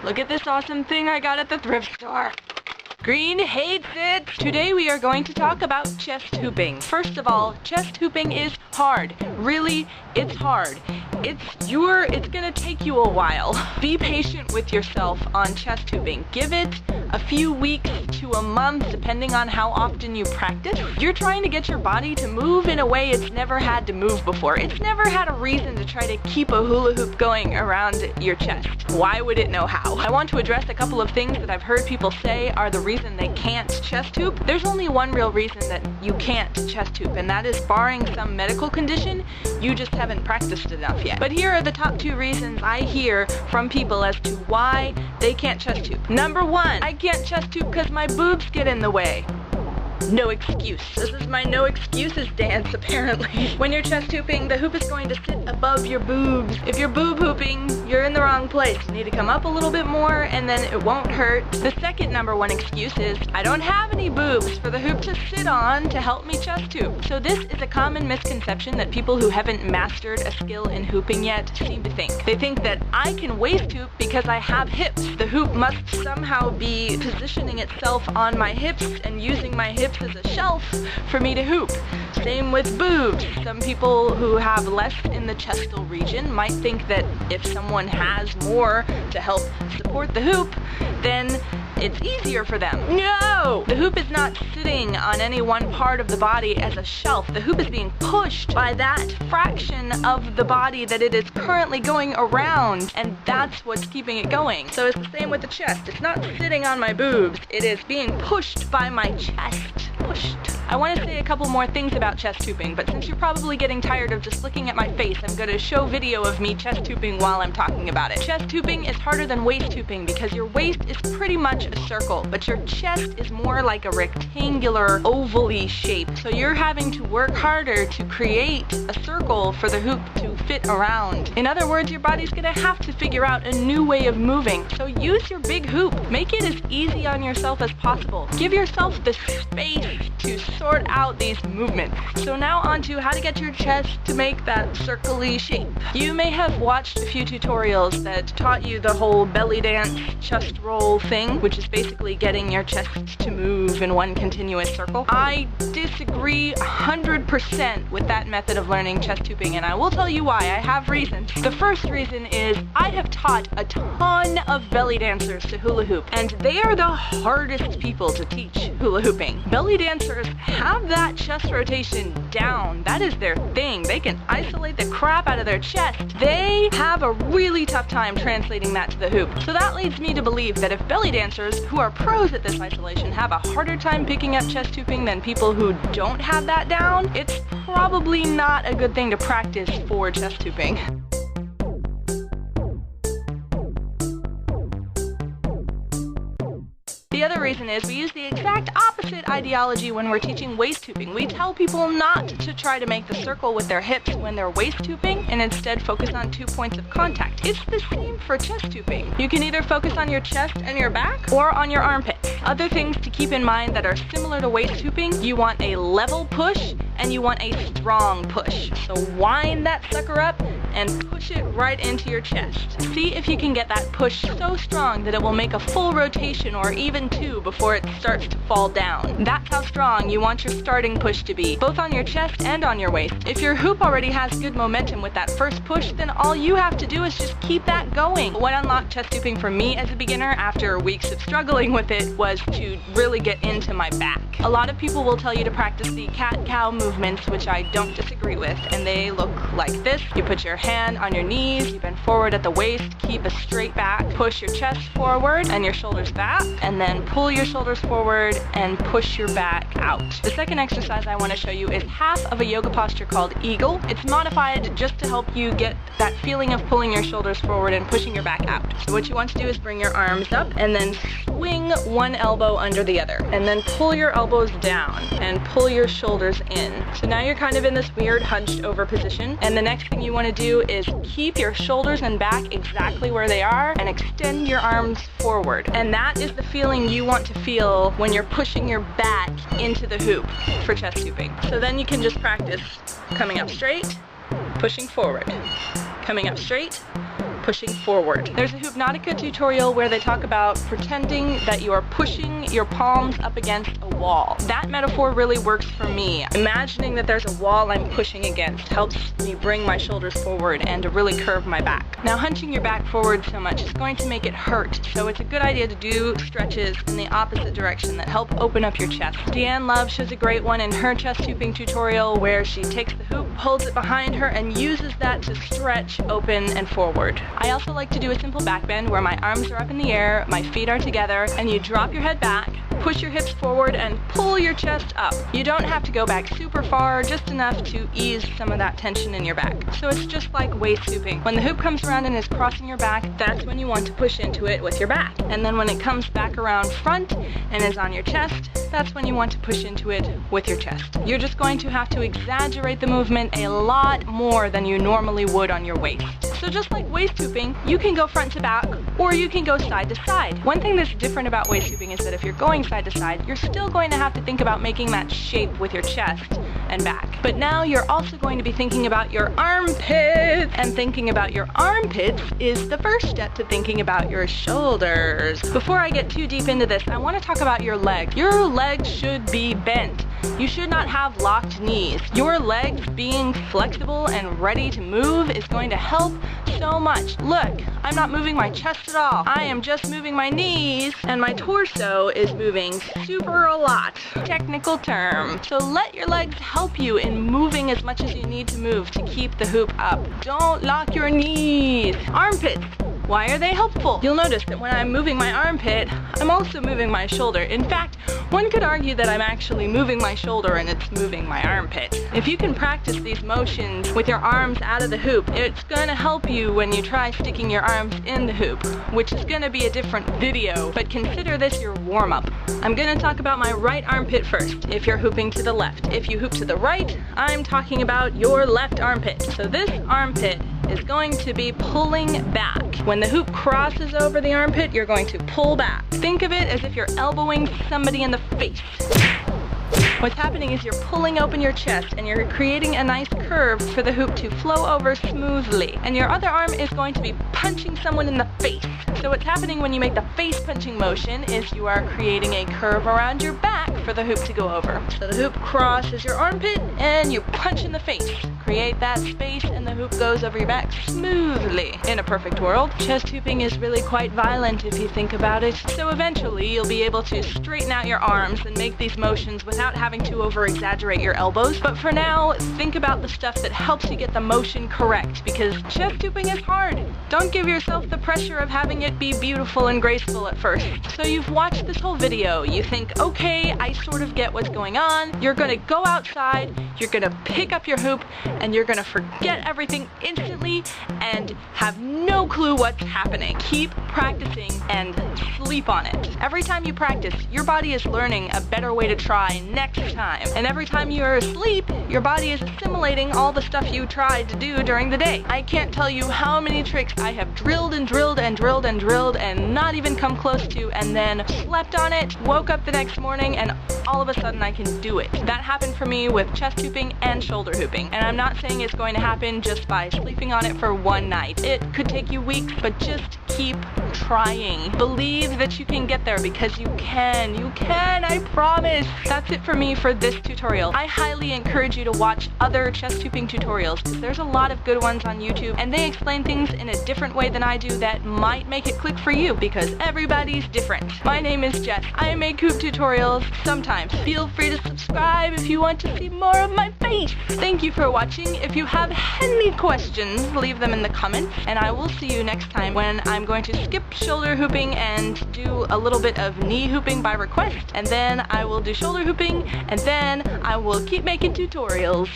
Look at this awesome thing I got at the thrift store. Green hates it! Today we are going to talk about chest hooping. First of all, chest hooping is hard. Really, it's hard. It's gonna take you a while. Be patient with yourself on chest hooping. Give it a few weeks to a month, depending on how often you practice. You're trying to get your body to move in a way it's never had to move before. It's never had a reason to try to keep a hula hoop going around your chest. Why would it know how? I want to address a couple of things that I've heard people say are the reason they can't chest hoop. There's only one real reason that you can't chest hoop, and that is barring some medical condition, you just haven't practiced enough yet. But here are the top 2 reasons I hear from people as to why they can't chest hoop. Number 1, I can't chest hoop because my boobs get in the way. No excuse. This is my no excuses dance, apparently. When you're chest hooping, the hoop is going to sit above your boobs. If you're boob hooping, you're in the wrong place. You need to come up a little bit more, and then it won't hurt. The second number 1 excuse is, I don't have any boobs for the hoop to sit on to help me chest hoop. So this is a common misconception that people who haven't mastered a skill in hooping yet seem to think. They think that I can waist hoop because I have hips. The hoop must somehow be positioning itself on my hips and using my hips as a shelf for me to hoop. Same with boobs. Some people who have less in the chestal region might think that if someone has more to help support the hoop, then it's easier for them. No! The hoop is not sitting on any one part of the body as a shelf. The hoop is being pushed by that fraction of the body that it is currently going around, and that's what's keeping it going. So it's the same with the chest. It's not sitting on my boobs. It is being pushed by my chest. Pushed. I want to say a couple more things about chest hooping, but since you're probably getting tired of just looking at my face, I'm going to show video of me chest hooping while I'm talking about it. Chest hooping is harder than waist hooping because your waist is pretty much a circle, but your chest is more like a rectangular, ovally shape. So you're having to work harder to create a circle for the hoop to fit around. In other words, your body's going to have to figure out a new way of moving. So use your big hoop. Make it as easy on yourself as possible. Give yourself the space to sort out these movements. So now on to how to get your chest to make that circle-y shape. You may have watched a few tutorials that taught you the whole belly dance chest roll thing, which is basically getting your chest to move in one continuous circle. I disagree 100% with that method of learning chest hooping, and I will tell you why. I have reasons. The first reason is I have taught a ton of belly dancers to hula hoop, and they are the hardest people to teach hula hooping. Belly dancers have that chest rotation down. That is their thing. They can isolate the crap out of their chest. They have a really tough time translating that to the hoop. So that leads me to believe that if belly dancers who are pros at this isolation have a harder time picking up chest hooping than people who don't have that down, it's probably not a good thing to practice for chest hooping. The other reason is we use the exact opposite ideology when we're teaching waist hooping. We tell people not to try to make the circle with their hips when they're waist hooping and instead focus on 2 points of contact. It's the same for chest hooping. You can either focus on your chest and your back or on your armpits. Other things to keep in mind that are similar to waist hooping, you want a level push and you want a strong push. So wind that sucker up and push it right into your chest. See if you can get that push so strong that it will make a full rotation or even 2 before it starts to fall down. That's how strong you want your starting push to be, both on your chest and on your waist. If your hoop already has good momentum with that first push, then all you have to do is just keep that going. What unlocked chest hooping for me as a beginner after weeks of struggling with it was to really get into my back. A lot of people will tell you to practice the cat-cow movements, which I don't disagree with, and they look like this. You put your hand on your knees, you bend forward at the waist, keep a straight back, push your chest forward and your shoulders back, and then pull your shoulders forward and push your back out. The second exercise I want to show you is half of a yoga posture called Eagle. It's modified just to help you get that feeling of pulling your shoulders forward and pushing your back out. So what you want to do is bring your arms up and then swing one elbow under the other, and then pull your elbows down and pull your shoulders in. So now you're kind of in this weird hunched over position, and the next thing you want to do is keep your shoulders and back exactly where they are and extend your arms forward. And that is the feeling you want to feel when you're pushing your back into the hoop for chest hooping. So then you can just practice coming up straight, pushing forward, coming up straight, pushing forward. There's a Hoopnotica tutorial where they talk about pretending that you are pushing your palms up against a wall. That metaphor really works for me. Imagining that there's a wall I'm pushing against helps me bring my shoulders forward and to really curve my back. Now, hunching your back forward so much is going to make it hurt, so it's a good idea to do stretches in the opposite direction that help open up your chest. Deanne Love shows a great one in her chest hooping tutorial where she takes the hoop, holds it behind her, and uses that to stretch, open, and forward. I also like to do a simple back bend where my arms are up in the air, my feet are together, and you drop your head back, push your hips forward, and pull your chest up. You don't have to go back super far, just enough to ease some of that tension in your back. So it's just like waist hooping. When the hoop comes around and is crossing your back, that's when you want to push into it with your back. And then when it comes back around front and is on your chest, that's when you want to push into it with your chest. You're just going to have to exaggerate the movement a lot more than you normally would on your waist. So just like waist hooping, you can go front to back, or you can go side to side. One thing that's different about waist hooping is that if you're going side to side, you're still going to have to think about making that shape with your chest and back. But now you're also going to be thinking about your armpits, and thinking about your armpits is the first step to thinking about your shoulders. Before I get too deep into this, I want to talk about your legs. Your legs should be bent. You should not have locked knees. Your legs being flexible and ready to move is going to help so much. Look, I'm not moving my chest at all. I am just moving my knees, and my torso is moving super a lot. Technical term. So let your legs help you in moving as much as you need to move to keep the hoop up. Don't lock your knees. Armpits. Why are they helpful? You'll notice that when I'm moving my armpit, I'm also moving my shoulder. In fact, one could argue that I'm actually moving my shoulder and it's moving my armpit. If you can practice these motions with your arms out of the hoop, it's going to help you when you try sticking your arms in the hoop, which is going to be a different video, but consider this your warm-up. I'm going to talk about my right armpit first, if you're hooping to the left. If you hoop to the right, I'm talking about your left armpit. So this armpit is going to be pulling back. When the hoop crosses over the armpit, you're going to pull back. Think of it as if you're elbowing somebody in the face. What's happening is you're pulling open your chest and you're creating a nice curve for the hoop to flow over smoothly. And your other arm is going to be punching someone in the face. So what's happening when you make the face punching motion is you are creating a curve around your back for the hoop to go over. So the hoop crosses your armpit and you punch in the face. Create that space and the hoop goes over your back smoothly. In a perfect world, chest hooping is really quite violent if you think about it. So eventually you'll be able to straighten out your arms and make these motions without having to over-exaggerate your elbows. But for now, think about the stuff that helps you get the motion correct, because chest hooping is hard. Don't give yourself the pressure of having it be beautiful and graceful at first. So you've watched this whole video, you think, okay, I sort of get what's going on. You're gonna go outside, you're gonna pick up your hoop, and you're gonna forget everything instantly and have no clue what's happening. Keep practicing and sleep on it. Every time you practice, your body is learning a better way to try next time. And every time you're asleep, your body is assimilating all the stuff you tried to do during the day. I can't tell you how many tricks I have drilled and drilled and drilled and drilled and not even come close to, and then slept on it, woke up the next morning, and all of a sudden I can do it. That happened for me with chest hooping and shoulder hooping. And I'm not saying it's going to happen just by sleeping on it for one night. It could take you weeks, but just keep trying. Believe that you can get there, because you can. You can, I promise. That's it for me for this tutorial. I highly encourage you to watch other chest hooping tutorials, because there's a lot of good ones on YouTube, and they explain things in a different way than I do that might make it click for you, because everybody's different. My name is Jess. I make hoop tutorials sometimes. Feel free to subscribe if you want to see more of my face. Thank you for watching. If you have any questions, leave them in the comments, and I will see you next time when I'm going to skip shoulder hooping and do a little bit of knee hooping by request, and then I will do shoulder hooping, and then I will keep making tutorials.